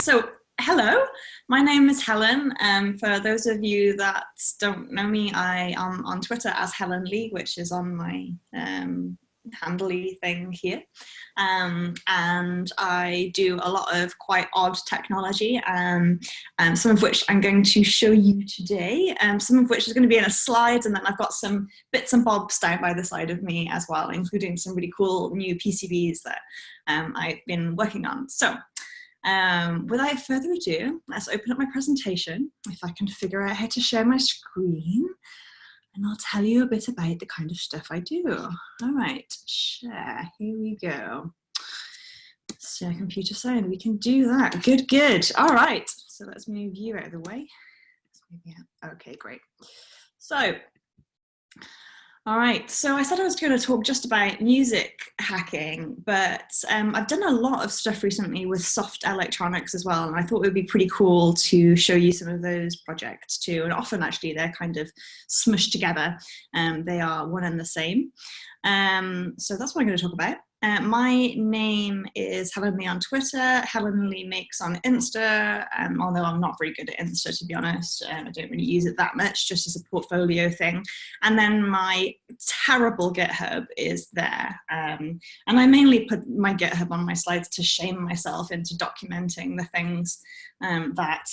So hello, my name is Helen. For those of you that don't know me, I am on Twitter as Helen Lee, which is on my handly thing here. And I do a lot of quite odd technology, some of which I'm going to show you today, some of which is going to be in a slide, and then I've got some bits and bobs down by the side of me as well, including some really cool new PCBs that I've been working on. So without further ado, let's open up my presentation, if I can figure out how to share my screen, and I'll tell you a bit about the kind of stuff I do. All right, share, here we go. Share computer sound, we can do that. Good, good. All right, so let's move you out of the way. Okay, great. So, all right, so I said I was going to talk just about music hacking, but I've done a lot of stuff recently with soft electronics as well, and I thought it would be pretty cool to show you some of those projects too, and often actually they're kind of smushed together, they are one and the same. So that's what I'm going to talk about. My name is Helen Lee on Twitter, Helen Lee Makes on Insta, although I'm not very good at Insta, to be honest. I don't really use it that much, just as a portfolio thing. And then my terrible GitHub is there. And I mainly put my GitHub on my slides to shame myself into documenting the things that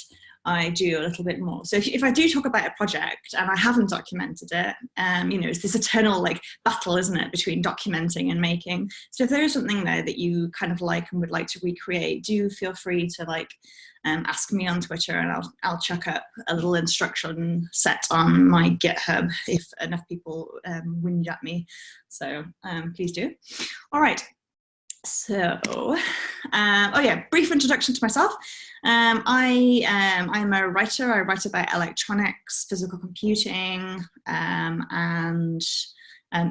I do a little bit more. So if I do talk about a project and I haven't documented it, you know, it's this eternal like battle, isn't it, between documenting and making. So if there is something there that you kind of like and would like to recreate, do feel free to like ask me on Twitter, and I'll chuck up a little instruction set on my GitHub if enough people whinge at me. So please do. All right. So, oh yeah, brief introduction to myself. I'm a writer. I write about electronics, physical computing, and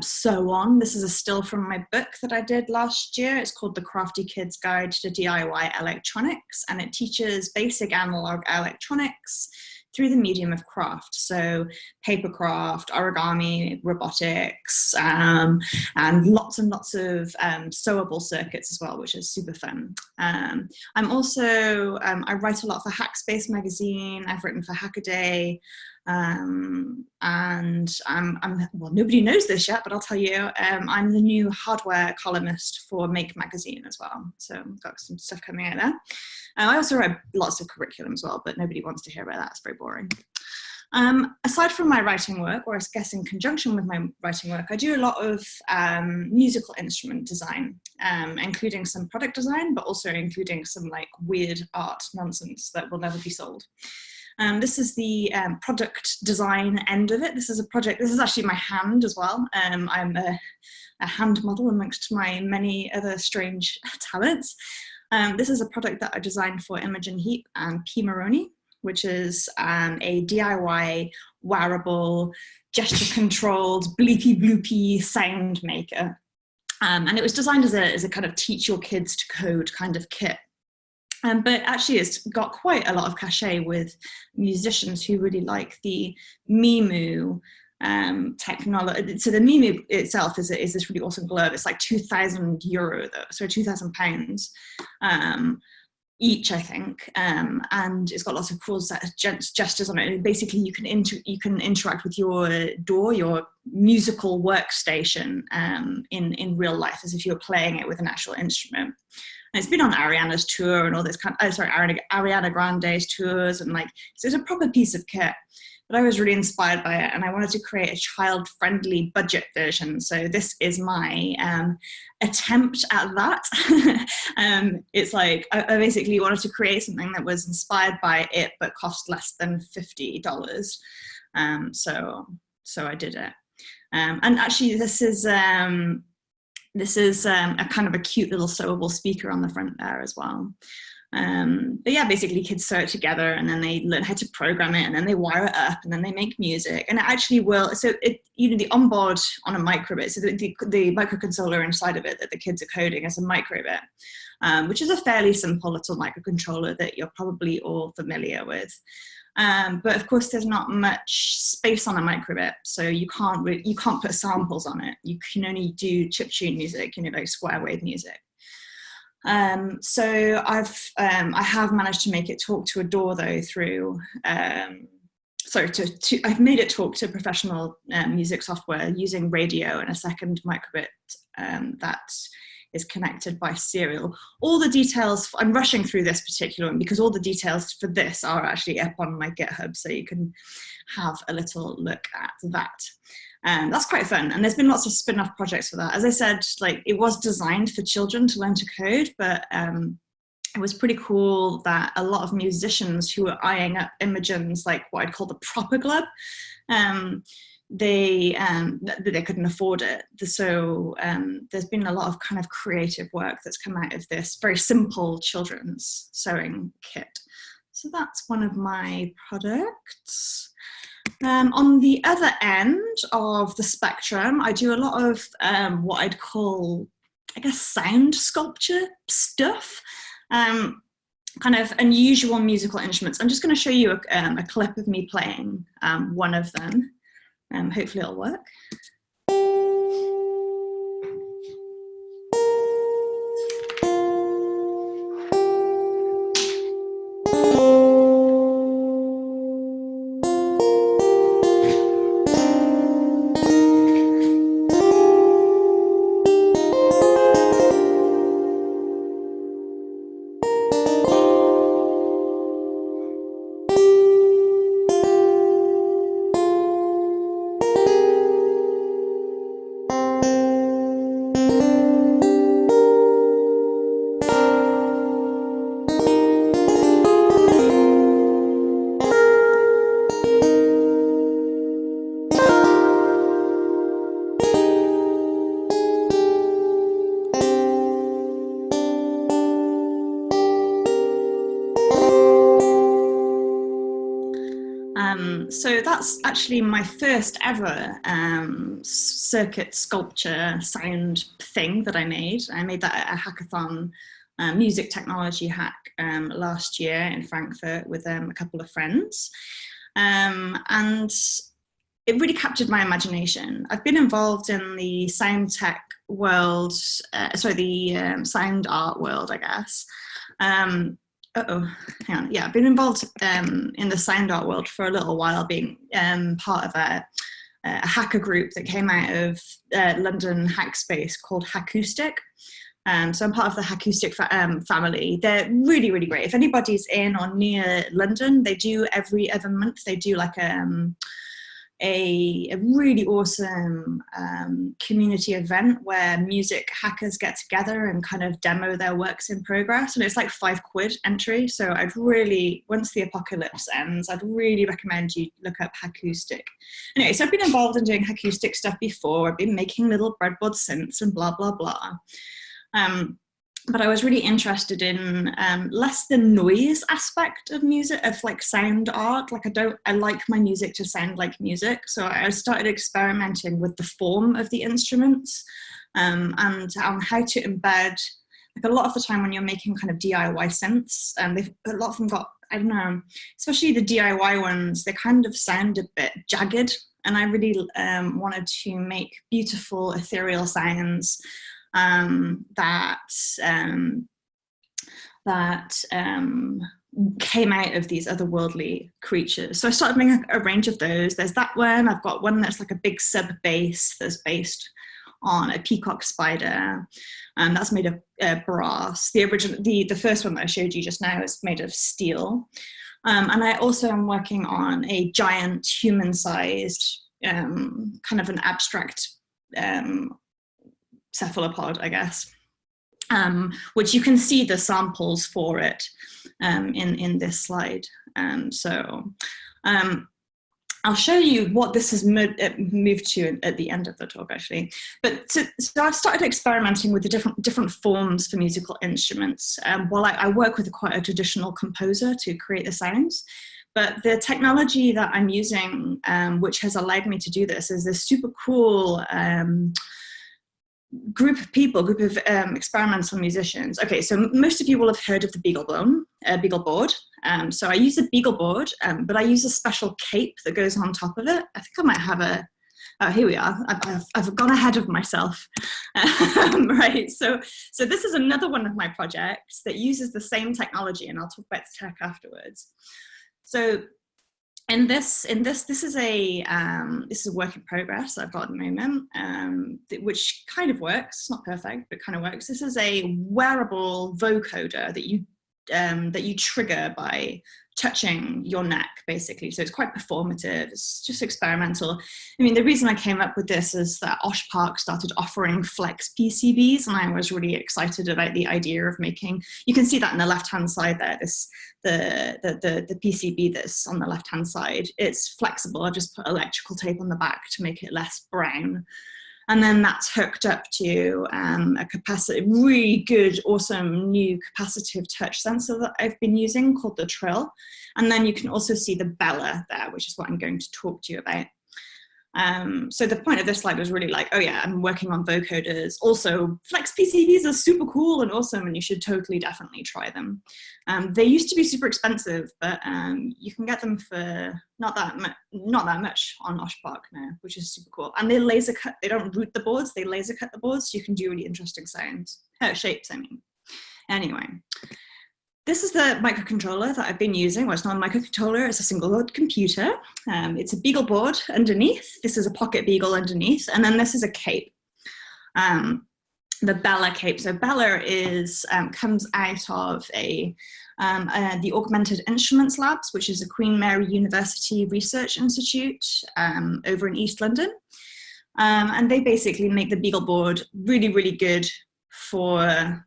so on. This is a still from my book that I did last year. It's called The Crafty Kid's Guide to DIY Electronics, and it teaches basic analog electronics through the medium of craft. So papercraft, origami, robotics, and lots and lots of sewable circuits as well, which is super fun. I'm also, I write a lot for Hackspace magazine. I've written for Hackaday. And well, nobody knows this yet, but I'll tell you, I'm the new hardware columnist for Make magazine as well. So I've got some stuff coming out there. I also write lots of curriculum as well, but nobody wants to hear about that. It's very boring. Aside from my writing work, or I guess in conjunction with my writing work, I do a lot of musical instrument design, including some product design, but also including some like weird art nonsense that will never be sold. This is the product design end of it. This is a project, this is actually my hand as well. I'm a hand model amongst my many other strange talents. This is a product that I designed for Imogen Heap and P. Maroney, which is a DIY, wearable, gesture-controlled, bleepy-bloopy sound maker. And it was designed as a kind of teach your kids to code kind of kit. But actually it's got quite a lot of cachet with musicians who really like the Mimu technology. So the Mimu itself is this really awesome glove. It's like €2,000 though, so £2,000 each, I think, and it's got lots of cool set of gestures on it. And basically, you can interact with your DAW, your musical workstation, in real life, as if you were playing it with an actual instrument. And it's been on Ariana's tour and all this kind of, Ariana Grande's tours, and like, so it's a proper piece of kit. But I was really inspired by it, and I wanted to create a child-friendly budget version. So this is my attempt at that. It's like, I basically wanted to create something that was inspired by it, but cost less than $50. So I did it. And actually, this is a kind of a cute little sewable speaker on the front there as well. But yeah, basically kids sew it together, and then they learn how to program it, and then they wire it up, and then they make music. And it actually will, so it, you know, the onboard on a microbit, so the microcontroller inside of it that the kids are coding is a microbit, which is a fairly simple little microcontroller that you're probably all familiar with. But of course there's not much space on a microbit, so you can't put samples on it. You can only do chiptune music, you know, like square wave music. So I have managed to make it talk to a door though through, I've made it talk to professional music software using radio and a second microbit that is connected by serial. All the details, I'm rushing through this particular one because all the details for this are actually up on my GitHub, so you can have a little look at that. That's quite fun, and there's been lots of spin-off projects for that. As I said, like, it was designed for children to learn to code, but it was pretty cool that a lot of musicians who were eyeing up Imogen's, like what I'd call the proper club, they couldn't afford it. So there's been a lot of kind of creative work that's come out of this very simple children's sewing kit. So that's one of my products. On the other end of the spectrum, I do a lot of what I'd call, I guess, sound sculpture stuff. Kind of unusual musical instruments. I'm just going to show you a clip of me playing one of them. Hopefully it'll work. So that's actually my first ever circuit sculpture sound thing that I made. I made that at a hackathon, music technology hack last year in Frankfurt with a couple of friends. And it really captured my imagination. I've been involved in the sound tech world, the sound art world, I guess. Hang on. Yeah, I've been involved in the sound art world for a little while, being part of a hacker group that came out of London hackspace called Hackoustic. So I'm part of the Hackoustic family. They're really, really great. If anybody's in or near London, they do every other month, they do like a really awesome community event where music hackers get together and kind of demo their works in progress, and it's like £5 entry. So I'd really, once the apocalypse ends, I'd really recommend you look up Hackoustic. Anyway, so I've been involved in doing Hackoustic stuff before. I've been making little breadboard synths and blah blah blah. But I was really interested in less the noise aspect of music, of like sound art. Like I like my music to sound like music. So I started experimenting with the form of the instruments and on how to embed, like a lot of the time when you're making kind of DIY synths, a lot of them got, I don't know, especially the DIY ones, they kind of sound a bit jagged. And I really wanted to make beautiful ethereal sounds that came out of these otherworldly creatures. So I started making a range of those. There's that one. I've got one that's like a big sub bass that's based on a peacock spider, and that's made of brass. The first one that I showed you just now is made of steel. And I also am working on a giant human-sized, kind of an abstract cephalopod, I guess, which you can see the samples for it in this slide. So I'll show you what this has moved to at the end of the talk, actually. But so I've started experimenting with the different forms for musical instruments. While I work with quite a traditional composer to create the sounds, but the technology that I'm using, which has allowed me to do this, is this super cool group of experimental musicians. Okay, so most of you will have heard of the BeagleBoard. So I use a BeagleBoard, but I use a special cape that goes on top of it. I think I might have Oh, here we are. I've gone ahead of myself. Right, so this is another one of my projects that uses the same technology, and I'll talk about the tech afterwards. So this is a work in progress that I've got at the moment, which kind of works. It's not perfect, but kind of works. This is a wearable vocoder that you trigger by touching your neck, basically. So it's quite performative. It's just experimental. I mean, the reason I came up with this is that OSH Park started offering flex PCBs, and I was really excited about the idea of making. You can see that on the left-hand side there. The PCB that's on the left-hand side. It's flexible. I just put electrical tape on the back to make it less brown. And then that's hooked up to a really good, awesome new capacitive touch sensor that I've been using called the Trill. And then you can also see the Bela there, which is what I'm going to talk to you about. So the point of this slide was really like, oh yeah, I'm working on vocoders. Also, flex PCBs are super cool and awesome, and you should definitely try them. They used to be super expensive, but you can get them for not that much on OSH Park now, which is super cool. And they laser cut. They don't root the boards. They laser cut the boards, so you can do really interesting shapes. I mean, anyway. This is the microcontroller that I've been using. Well, it's not a microcontroller, it's a single board computer. It's a Beagle board underneath. This is a pocket Beagle underneath. And then this is a cape, the Bela cape. So Bela comes out of the Augmented Instruments Labs, which is a Queen Mary University Research Institute over in East London. And they basically make the Beagle board really, really good for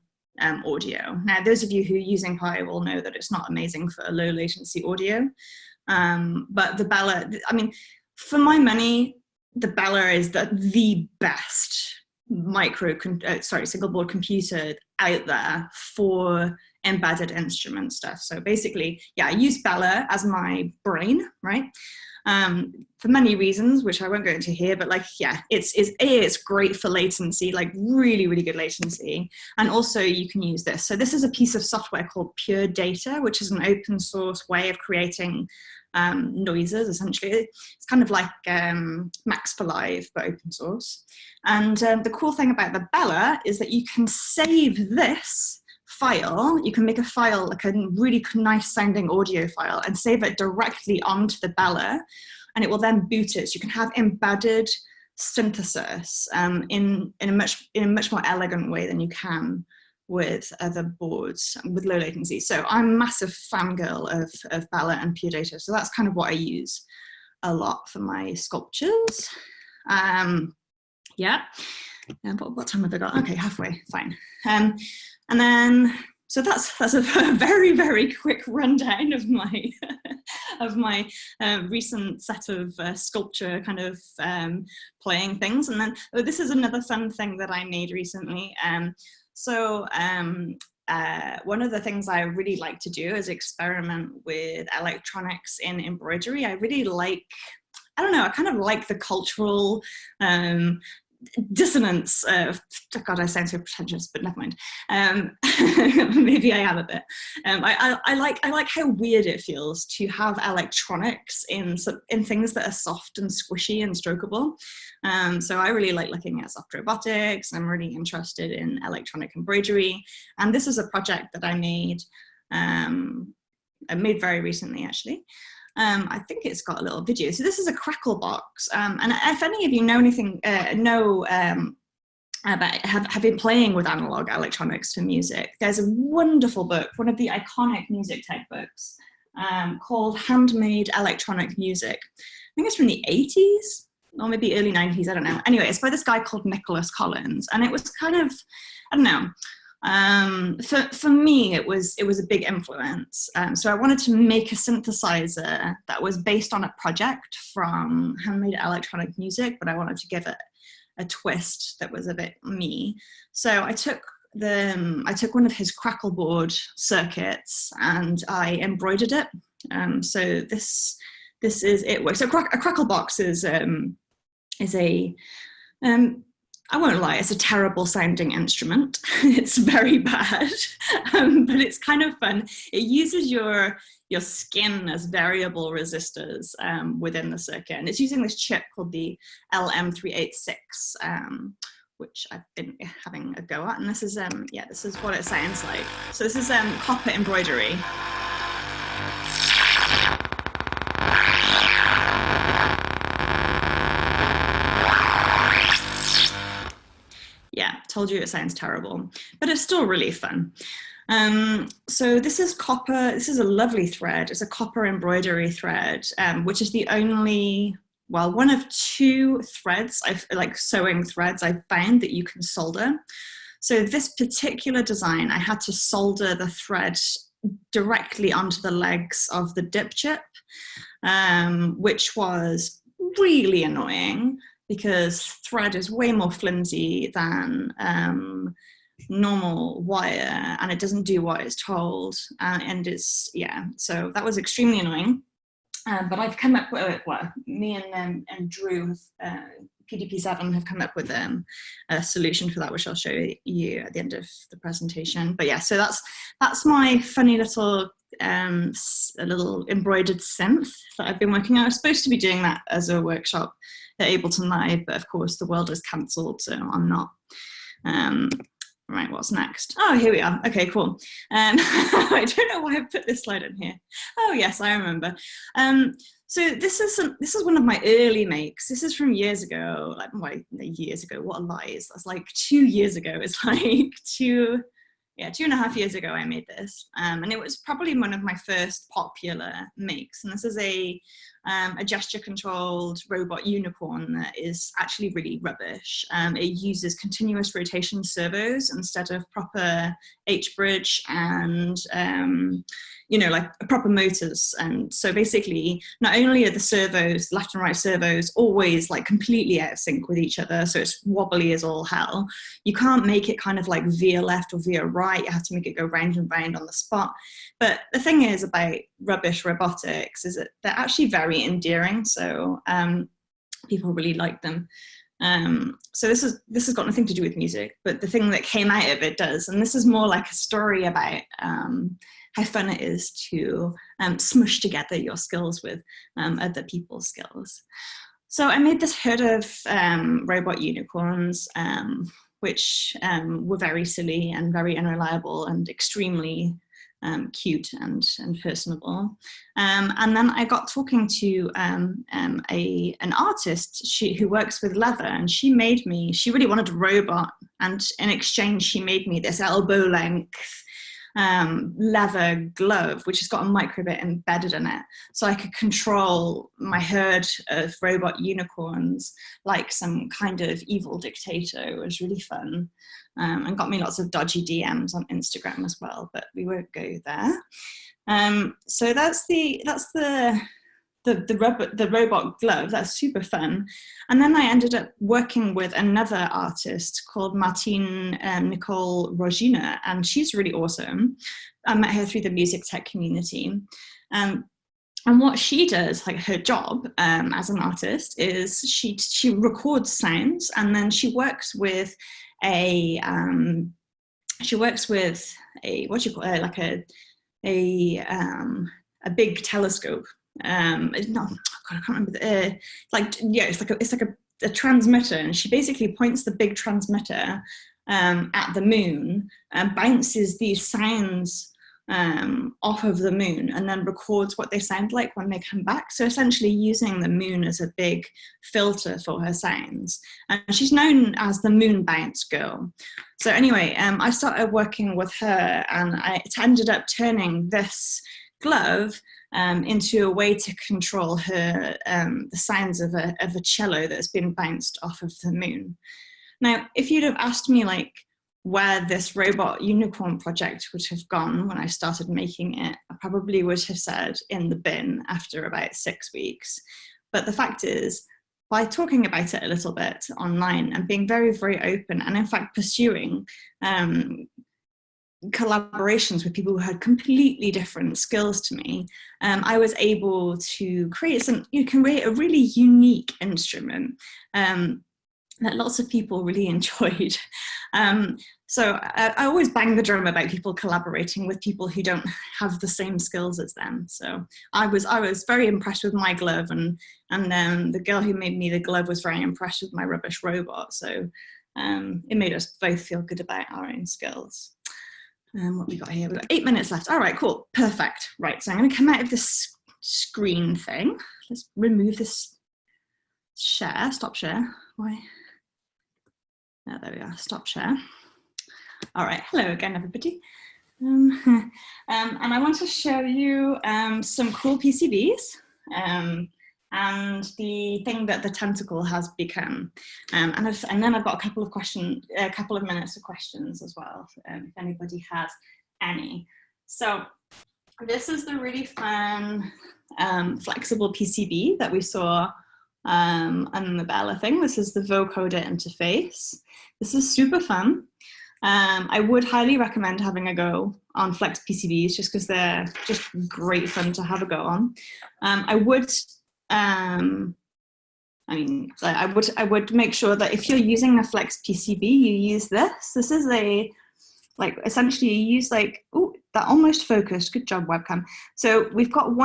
audio. Now, those of you who are using Pi will know that it's not amazing for low latency audio, but the Bela, I mean, for my money, the Bela is the best single board computer out there for embedded instrument stuff. So basically, yeah, I use Bela as my brain, right? For many reasons, which I won't go into here, but like, yeah, it's great for latency, like really, really good latency. And also you can use this. So this is a piece of software called Pure Data, which is an open source way of creating noises, essentially. It's kind of like Max for Live, but open source. And the cool thing about the Bela is that you can save this file, you can make a file, like a really nice sounding audio file, and save it directly onto the Bela, and it will then boot it. So you can have embedded synthesis in a much more elegant way than you can with other boards with low latency. So I'm a massive fangirl of Bela and Pure Data. So that's kind of what I use a lot for my sculptures. Yeah. What time have I got? Okay, halfway, fine. And then, so that's a very, very quick rundown of my recent set of sculpture kind of playing things. And then this is another fun thing that I made recently. One of the things I really like to do is experiment with electronics in embroidery. I really like, I don't know, I kind of like the cultural dissonance. God, I sound so pretentious, but never mind. Maybe I am a bit. I like how weird it feels to have electronics in things that are soft and squishy and strokeable. So I really like looking at soft robotics. I'm really interested in electronic embroidery, and this is a project that I made very recently, actually. I think it's got a little video. So this is a crackle box, and if any of you know anything, about have been playing with analog electronics for music, there's a wonderful book, one of the iconic music tech books, called Handmade Electronic Music. I think it's from the 80s or maybe early 90s. I don't know. Anyway, it's by this guy called Nicholas Collins, and it was kind of, I don't know. For me, it was a big influence. So I wanted to make a synthesizer that was based on a project from Handmade Electronic Music, but I wanted to give it a twist that was a bit me. So I took one of his crackle board circuits and I embroidered it. So this is it. So a crackle box is a I won't lie, it's a terrible sounding instrument. It's very bad, but it's kind of fun. It uses your skin as variable resistors within the circuit. And it's using this chip called the LM386, which I've been having a go at. And this is, yeah, this is what it sounds like. So this is copper embroidery. Yeah, told you it sounds terrible, but it's still really fun. So this is copper, this is a lovely thread. It's a copper embroidery thread, which is the only, well, one of two threads, like sewing threads I've found that you can solder. So this particular design, I had to solder the thread directly onto the legs of the dip chip, which was really annoying, because thread is way more flimsy than normal wire, and it doesn't do what it's told, and it's, yeah, so that was extremely annoying. But I've come up with, well, me and Drew, PDP7, have come up with a solution for that, which I'll show you at the end of the presentation. But yeah, so that's my funny little a little embroidered synth that I've been working on. I was supposed to be doing that as a workshop at Ableton Live, but of course the world is cancelled, so I'm not. Right, what's next? Oh, here we are. Okay, cool. I don't know why I put this slide in here. Oh yes, I remember. So this is one of my early makes. This is from years ago, like, well, years ago, what a lie. That's like 2 years ago. It's like 2.5 years ago I made this, and it was probably one of my first popular makes. And this is a gesture-controlled robot unicorn that is actually really rubbish. It uses continuous rotation servos instead of proper H-bridge and you know, like proper motors. And so basically, not only are the servos, left and right servos, always like completely out of sync with each other, so it's wobbly as all hell. You can't make it kind of like veer left or veer right. You have to make it go round and round on the spot. But the thing is about rubbish robotics is that they're actually very endearing. So people really like them. So this has got nothing to do with music, but the thing that came out of it does. And this is more like a story about how fun it is to smush together your skills with other people's skills. So I made this herd of robot unicorns, which were very silly and very unreliable and extremely cute and personable. And then I got talking to an artist who works with leather, and she really wanted a robot, and in exchange she made me this elbow length leather glove, which has got a microbit embedded in it, so I could control my herd of robot unicorns like some kind of evil dictator. It was really fun, and got me lots of dodgy DMs on Instagram as well, but we won't go there. So that's the robot glove. That's super fun. And then I ended up working with another artist called Martine Nicole Rogina, and she's really awesome. I met her through the music tech community. And what she does, like her job as an artist, is she records sounds, and then she works with a what do you call it, like a big telescope. No, God, I can't remember. It's like a transmitter, and she basically points the big transmitter at the moon and bounces these sounds off of the moon, and then records what they sound like when they come back. So essentially using the moon as a big filter for her sounds. And she's known as the moon bounce girl. So anyway, I started working with her, and it ended up turning this glove into a way to control her the sounds of a cello that's been bounced off of the moon. Now, if you'd have asked me like where this robot unicorn project would have gone when I started making it, I probably would have said in the bin after about 6 weeks. But the fact is, by talking about it a little bit online and being very, very open, and in fact pursuing collaborations with people who had completely different skills to me, I was able to create a really unique instrument. that lots of people really enjoyed. So I always bang the drum about people collaborating with people who don't have the same skills as them. So I was very impressed with my glove, and then the girl who made me the glove was very impressed with my rubbish robot. So it made us both feel good about our own skills. What we got here? We've got 8 minutes left. All right, cool, perfect. Right, so I'm going to come out of this screen thing. Let's remove this share. Stop share. Why? Oh, there we are, stop share. All right, hello again, everybody. And I want to show you some cool PCBs and the thing that the tentacle has become. And then I've got a couple of minutes of questions as well, if anybody has any. So this is the really fun flexible PCB that we saw on the Bela thing. This is the vocoder interface. This is super fun. I would highly recommend having a go on flex PCBs just because they're just great fun to have a go on. I would make sure that if you're using a flex PCB, you use this. This is essentially you use oh, that almost focused. Good job, webcam. So we've got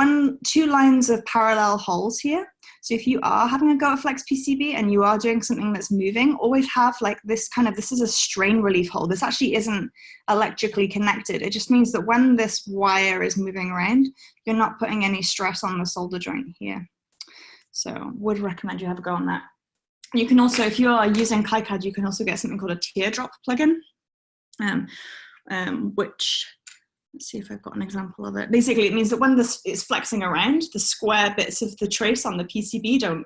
2 lines of parallel holes here. So if you are having a go at flex PCB and you are doing something that's moving, always have this is a strain relief hole. This actually isn't electrically connected. It just means that when this wire is moving around, you're not putting any stress on the solder joint here. So would recommend you have a go on that. You can also, if you are using KiCad, you can also get something called a teardrop plugin, which, let's see if I've got an example of it. Basically, it means that when this is flexing around, the square bits of the trace on the PCB don't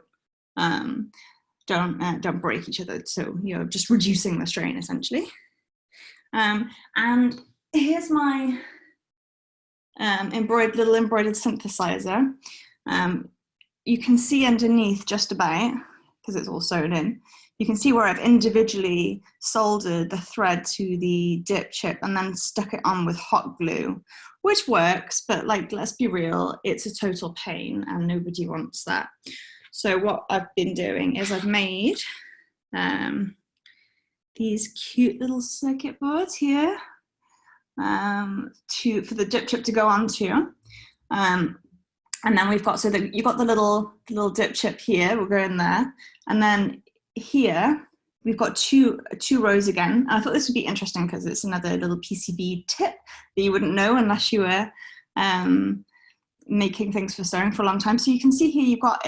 break each other. So you're just reducing the strain essentially. And here's my little embroidered synthesizer. You can see underneath just about, because it's all sewn in, you can see where I've individually soldered the thread to the dip chip and then stuck it on with hot glue, which works, but let's be real, it's a total pain and nobody wants that. So what I've been doing is I've made these cute little circuit boards here for the dip chip to go onto. And then we've got, so that you've got the little dip chip here, will go in there. And then here, we've got two rows again. And I thought this would be interesting because it's another little PCB tip that you wouldn't know unless you were making things for sewing for a long time. So you can see here you've got,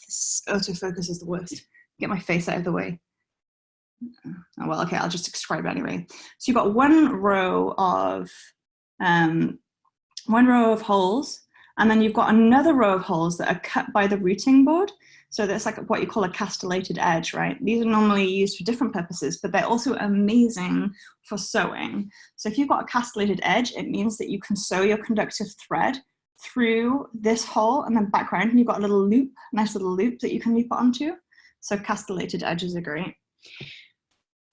this autofocus is the worst. Get my face out of the way. Oh, well, okay, I'll just describe it anyway. So you've got one row of holes, and then you've got another row of holes that are cut by the routing board. So that's like what you call a castellated edge, right? These are normally used for different purposes, but they're also amazing for sewing. So if you've got a castellated edge, it means that you can sew your conductive thread through this hole and then back around, and you've got a little loop, nice little loop that you can loop it onto. So castellated edges are great.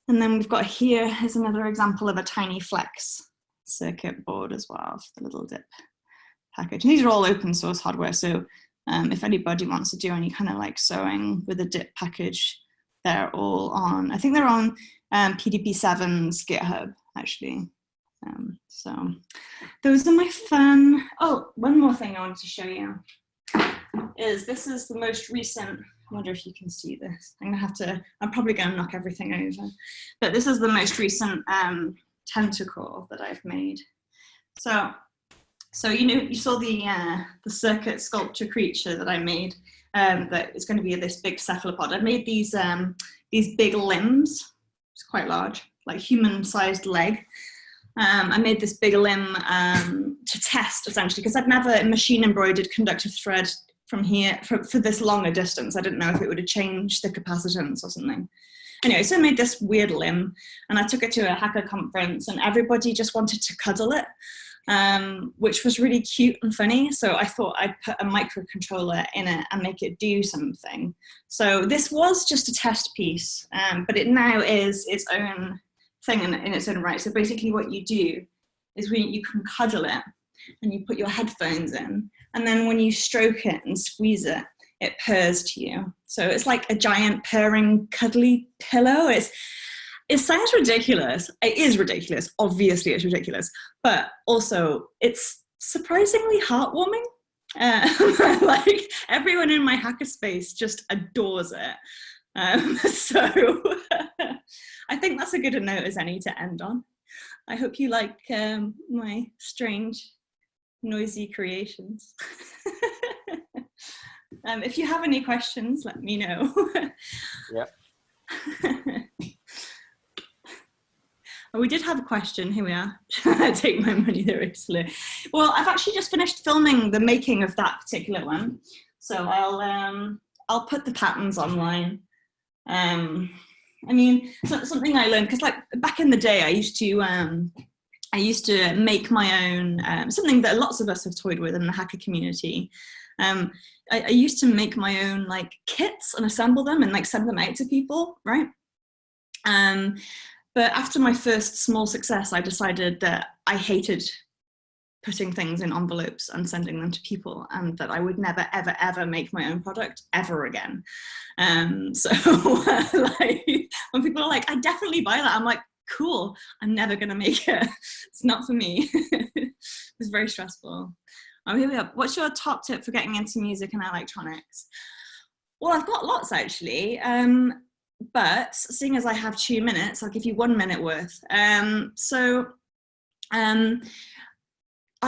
And then we've got here is another example of a tiny flex circuit board as well for the little dip package. And these are all open source hardware, so if anybody wants to do any kind of sewing with a dip package, they're all on, I think they're on PDP7's GitHub, actually. So those are my fun. Oh, one more thing I wanted to show you is this is the most recent, I wonder if you can see this. I'm probably gonna knock everything over. But this is the most recent tentacle that I've made. So you saw the circuit sculpture creature that I made that is going to be this big cephalopod. I made these big limbs. It's quite large, like human-sized leg. I made this big limb to test essentially because I'd never machine embroidered conductive thread from here for this long a distance. I didn't know if it would have changed the capacitance or something. Anyway, so I made this weird limb and I took it to a hacker conference and everybody just wanted to cuddle it. Which was really cute and funny. So I thought I'd put a microcontroller in it and make it do something. So this was just a test piece, but it now is its own thing in its own right. So basically what you do is you can cuddle it and you put your headphones in, and then when you stroke it and squeeze it, it purrs to you. So it's like a giant purring, cuddly pillow. It sounds ridiculous. It is ridiculous. Obviously, it's ridiculous. But also, it's surprisingly heartwarming. Like everyone in my hackerspace just adores it. So I think that's a good a note as any to end on. I hope you like my strange, noisy creations. If you have any questions, let me know. Yep. Oh, we did have a question. Here we are. Take my money there, Ursula. Well, I've actually just finished filming the making of that particular one, so I'll put the patterns online. I mean, something I learned, because like back in the day, I used to make my own, something that lots of us have toyed with in the hacker community. I used to make my own like kits and assemble them and like send them out to people, right? But after my first small success, I decided that I hated putting things in envelopes and sending them to people, and that I would never, ever, ever make my own product ever again. So like when people are like, I definitely buy that, I'm like, cool, I'm never gonna make it. It's not for me. It was very stressful. Here we are. What's your top tip for getting into music and electronics? Well, I've got lots actually. But seeing as I have 2 minutes, I'll give you 1 minute worth. I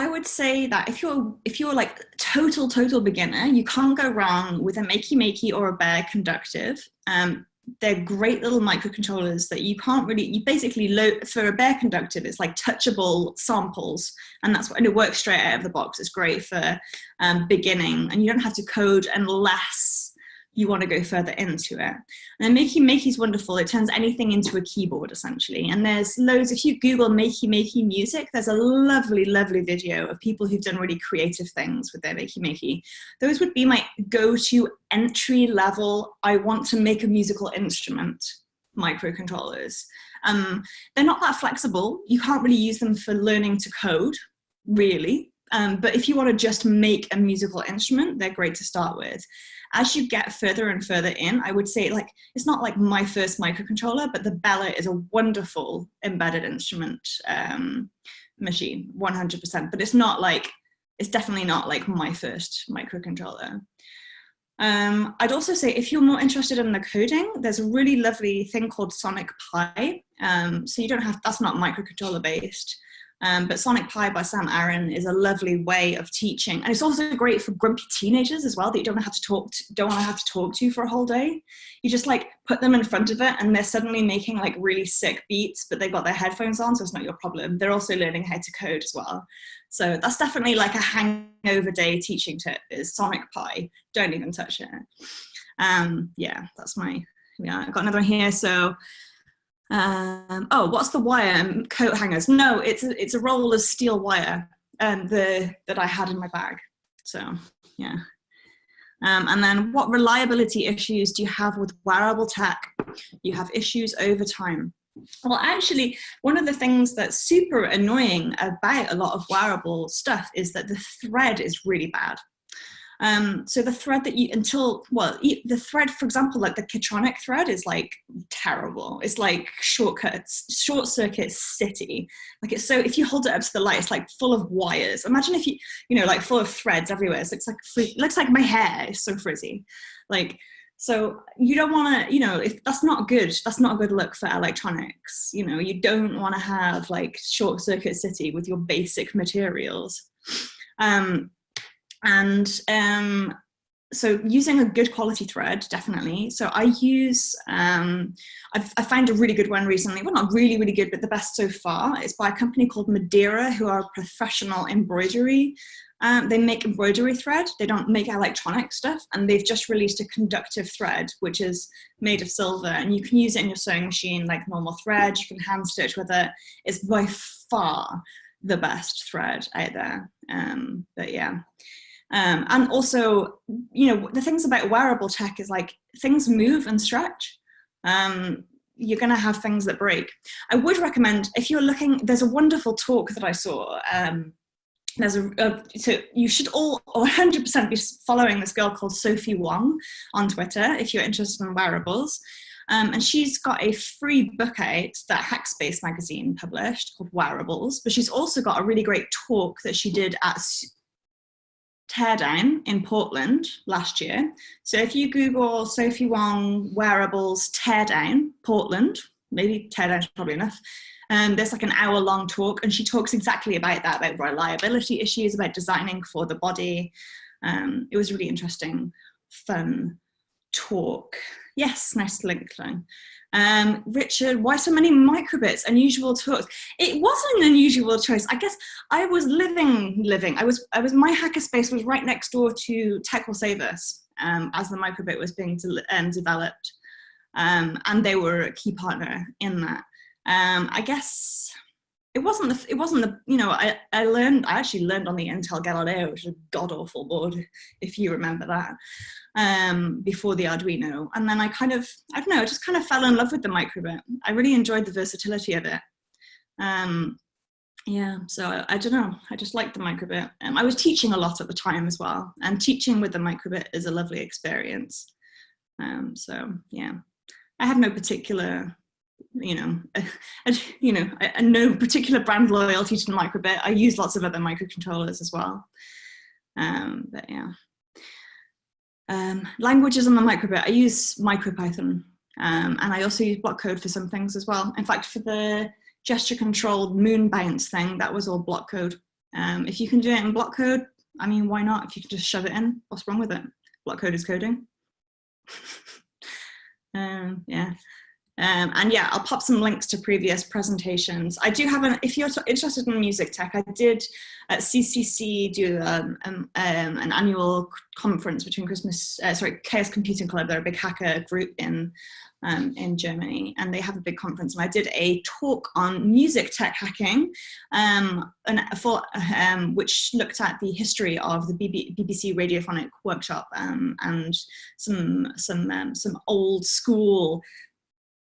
would say that if you're like total beginner, you can't go wrong with a makey or a Bela conductive. They're great little microcontrollers that you can't really, you basically load for a Bela conductive. It's like touchable samples, and and it works straight out of the box. It's great for beginning, and you don't have to code unless you want to go further into it. And then Makey is wonderful. It turns anything into a keyboard essentially. And there's loads, if you Google Makey music, there's a lovely video of people who've done really creative things with their Makey. Those would be my go-to entry level, I want to make a musical instrument microcontrollers. They're not that flexible. You can't really use them for learning to code, really. But if you want to just make a musical instrument, they're great to start with. As you get further and further in, I would say, like, it's not like my first microcontroller, but the Bela is a wonderful embedded instrument machine, 100%. But it's definitely not like my first microcontroller. I'd also say if you're more interested in the coding, there's a really lovely thing called Sonic Pi. So you don't have, that's not microcontroller based. But Sonic Pi by Sam Aaron is a lovely way of teaching, and it's also great for grumpy teenagers as well that you don't want to have to talk to for a whole day. You just like put them in front of it, and they're suddenly making like really sick beats, but they've got their headphones on, so it's not your problem. They're also learning how to code as well. So that's definitely like a hangover day teaching tip: is Sonic Pi. Don't even touch it. Yeah, that's my. Yeah, I've got another one here. So. Oh, what's the wire? Coat hangers? No, it's a roll of steel wire that I had in my bag. So yeah. And then what reliability issues do you have with wearable tech? You have issues over time. Well, actually, one of the things that's super annoying about a lot of wearable stuff is that the thread is really bad. So the thread that the thread, for example, like the Kitronic thread is like terrible. It's like short circuit city. Like it's so, if you hold it up to the light, it's like full of wires. Imagine if like full of threads everywhere. It looks like my hair is so frizzy. Like, so you don't want to, if that's not good, that's not a good look for electronics. You don't want to have like short circuit city with your basic materials. So using a good quality thread, definitely. So I use, I found a really good one recently. Well, not really, really good, but the best so far. It's by a company called Madeira, who are professional embroidery. They make embroidery thread. They don't make electronic stuff. And they've just released a conductive thread, which is made of silver. And you can use it in your sewing machine like normal thread. You can hand stitch with it. It's by far the best thread out there. But yeah. And also, the things about wearable tech is like things move and stretch. You're going to have things that break. I would recommend, if you're looking, there's a wonderful talk that I saw there's so you should all 100% be following this girl called Sophie Wong on Twitter if you're interested in wearables. And she's got a free book out that Hackspace magazine published called Wearables, but she's also got a really great talk that she did at Teardown in Portland last year. So if you Google Sophie Wong Wearables Teardown Portland, maybe Teardown's probably enough, there's like an hour-long talk, and she talks exactly about that, about reliability issues, about designing for the body. It was really interesting, fun talk. Yes, nice link line. Richard, why so many microbits? Unusual talks. It wasn't an unusual choice. I guess I was living. My hackerspace was right next door to Tech Will Save Us, as the microbit was being developed, and they were a key partner in that. I guess it wasn't the you know, I actually learned on the Intel Galileo, which is a god awful board, if you remember that, before the Arduino. And then I don't know, I just kind of fell in love with the microbit. I really enjoyed the versatility of it. Yeah, so I don't know, I just liked the microbit. I was teaching a lot at the time as well, and teaching with the microbit is a lovely experience. So yeah, I have no particular, no particular brand loyalty to the microbit. I use lots of other microcontrollers as well. But yeah. Languages on the microbit, I use MicroPython, and I also use block code for some things as well. In fact, for the gesture controlled moon bounce thing, that was all block code. If you can do it in block code, I mean, why not? If you can just shove it in, what's wrong with it? Block code is coding. Yeah. And yeah, I'll pop some links to previous presentations. I do have if you're interested in music tech, I did at CCC do an annual conference between Chaos Computing Club. They're a big hacker group in Germany, and they have a big conference. And I did a talk on music tech hacking, which looked at the history of the BBC Radiophonic Workshop, and some old school,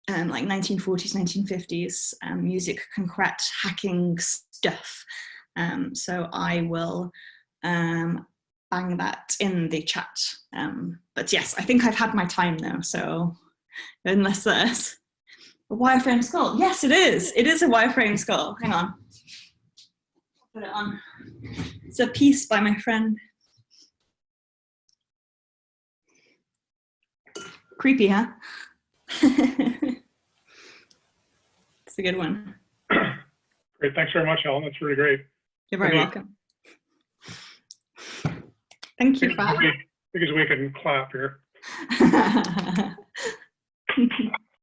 like 1940s, 1950s music concrete hacking stuff. So I will bang that in the chat. But yes, I think I've had my time now. So unless there's a wireframe skull. Yes, it is. It is a wireframe skull. Hang on. Put it on. It's a piece by my friend. Creepy, huh? It's a good one. Great, thanks very much, Helen. That's really great. You're very welcome. Thank you, Pat. Because we can clap here.